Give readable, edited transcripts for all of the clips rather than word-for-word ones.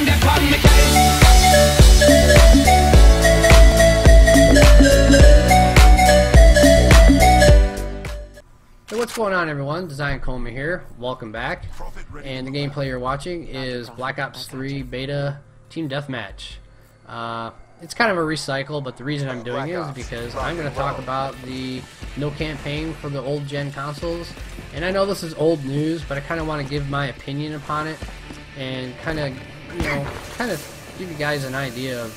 finger on the case. Hey, what's going on, everyone? Designedcoma here. Welcome back. And the gameplay you're watching is Black Ops 3 Beta Team Deathmatch. It's kind of a recycle, but the reason I'm doing it is because I'm going to talk about the no campaign for the old gen consoles. And I know this is old news, but I kind of want to give my opinion upon it and kind of give you guys an idea of,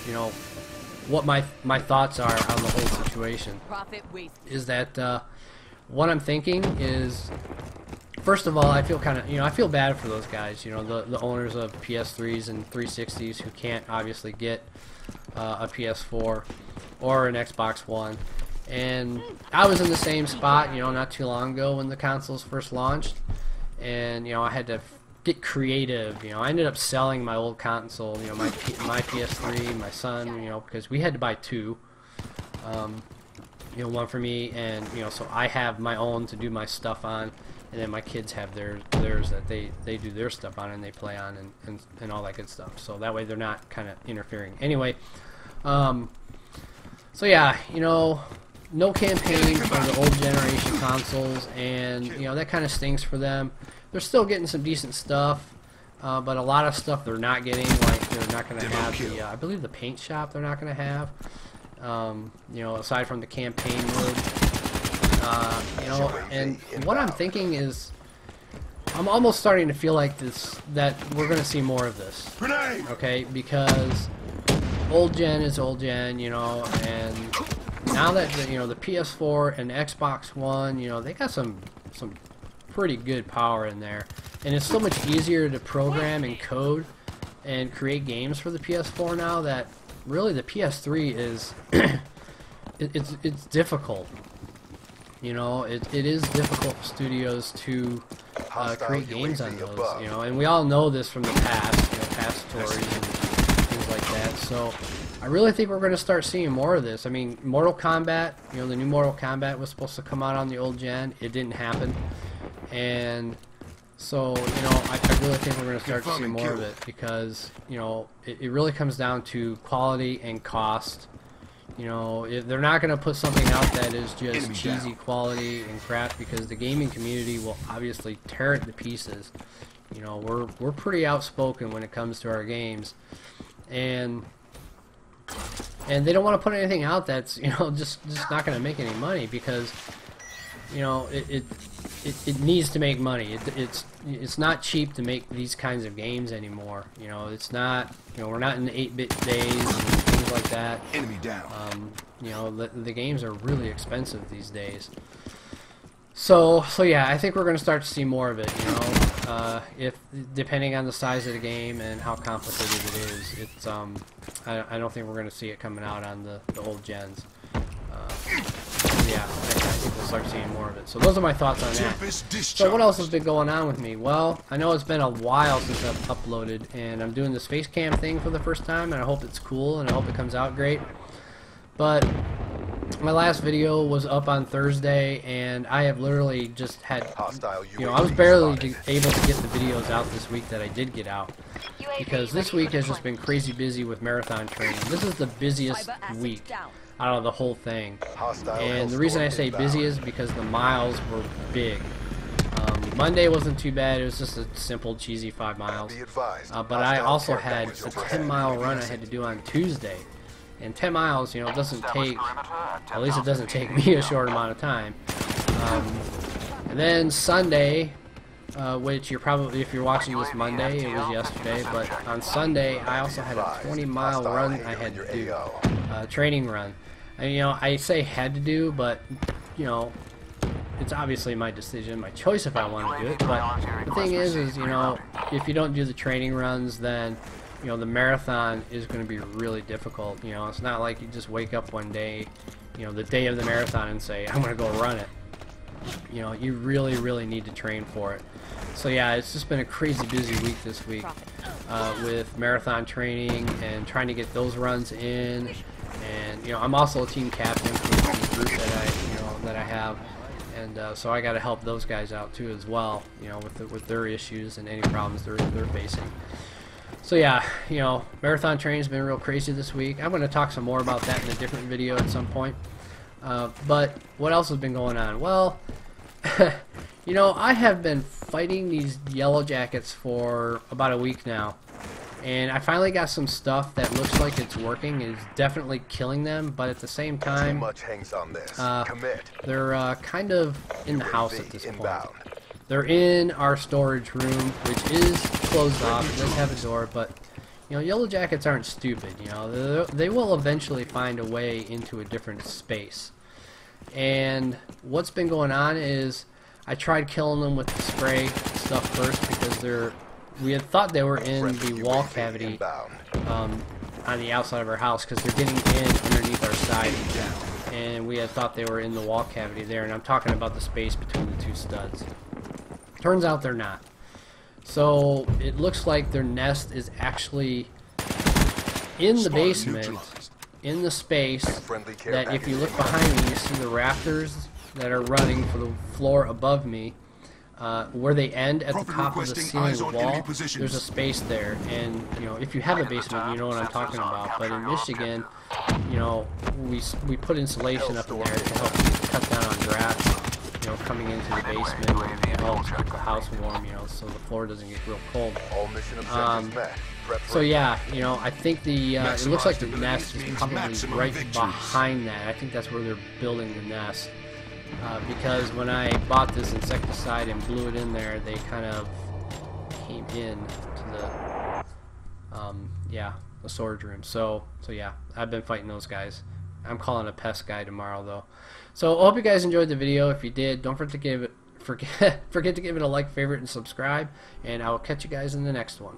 what my thoughts are on the whole situation. Is that what I'm thinking is, first of all, I feel kind of, I feel bad for those guys, the owners of PS3s and 360s who can't obviously get a PS4 or an Xbox One. And I was in the same spot, not too long ago when the consoles first launched, and I had to get creative. I ended up selling my old console, my PS3, my son, because we had to buy two. One for me, and so I have my own to do my stuff on, and then my kids have theirs that they do their stuff on and they play on and all that good stuff. So that way they're not kind of interfering. Anyway, so yeah, no campaign for the old generation consoles, and that kind of stinks for them. They're still getting some decent stuff, but a lot of stuff they're not getting. Like they're not going to have the, I believe the paint shop they're not going to have. Aside from the campaign mode, and what I'm thinking is, I'm almost starting to feel like that we're going to see more of this. Okay, because old gen is old gen, and now that the PS4 and Xbox One, they got some pretty good power in there, and it's so much easier to program and code and create games for the PS4 now that really the PS3 is it's difficult. It is difficult for studios to create games on those, and we all know this from the past, past stories and things like that. So I really think we're going to start seeing more of this. I mean, Mortal Kombat, the new Mortal Kombat was supposed to come out on the old gen. It didn't happen, and so I really think we're going to start to see more of it, because it really comes down to quality and cost. They're not going to put something out that is just cheesy quality and crap, because the gaming community will obviously tear it to pieces. We're pretty outspoken when it comes to our games, and they don't want to put anything out that's just not going to make any money, because it needs to make money. It's not cheap to make these kinds of games anymore. It's not. We're not in 8-bit days and things like that. Enemy down. The games are really expensive these days. So yeah, I think we're going to start to see more of it. If depending on the size of the game and how complicated it is, it's I don't think we're going to see it coming out on the old gens. Yeah, I think we'll start seeing more of it. So those are my thoughts on that. So what else has been going on with me? Well, I know it's been a while since I've uploaded, and I'm doing this face cam thing for the first time, and I hope it's cool, and I hope it comes out great. But my last video was up on Thursday, and I have literally just had, I was barely able to get the videos out this week that I did get out, because this week has just been crazy busy with marathon training. This is the busiest week out of the whole thing, and the reason I say busy is because the miles were big. Monday wasn't too bad, it was just a simple cheesy 5 miles, but I also had a 10-mile run I had to do on Tuesday, and 10 miles, doesn't take, at least it doesn't take me a short amount of time. And then Sunday, which you're probably, if you're watching this Monday, it was yesterday, but on Sunday I also had a 20-mile run I had to do, training run. And I say had to do, but it's obviously my decision, my choice if I want to do it. But the thing is if you don't do the training runs, then the marathon is going to be really difficult. It's not like you just wake up one day, the day of the marathon, and say I'm going to go run it. You really need to train for it. So yeah, it's just been a crazy busy week this week with marathon training and trying to get those runs in. And I'm also a team captain for the group that I have, and so I got to help those guys out too as well, with their issues and any problems they're facing. So yeah, you know, marathon training's been real crazy this week. I'm going to talk some more about that in a different video at some point. But what else has been going on? Well, you know, I have been fighting these yellow jackets for about a week now. And I finally got some stuff that looks like it's working. It's definitely killing them, but at the same time, they're kind of in the house at this point. They're in our storage room, which is closed off. It does have a door, but you know, yellow jackets aren't stupid. You know, they will eventually find a way into a different space. And what's been going on is I tried killing them with the spray stuff first because we had thought they were in the wall cavity on the outside of our house because they're getting in underneath our siding, and we had thought they were in the wall cavity there. And I'm talking about the space between the two studs. Turns out they're not. So it looks like their nest is actually in the basement, in the space that if you look behind me, you see the rafters that are running for the floor above me. Where they end at the top of the ceiling wall, there's a space there. And you know, if you have a basement, you know what I'm talking about. But in Michigan, you know, we put insulation up in there to help cut down on drafts, you know, coming into the basement and help keep the house warm, you know, so the floor doesn't get real cold. So yeah, you know, I think it looks like the nest is probably right behind that. I think that's where they're building the nest. Because when I bought this insecticide and blew it in there, they kind of came in to the storage room. So yeah, I've been fighting those guys. I'm calling a pest guy tomorrow though. So I hope you guys enjoyed the video. If you did, don't forget to give it a like, favorite, and subscribe. And I will catch you guys in the next one.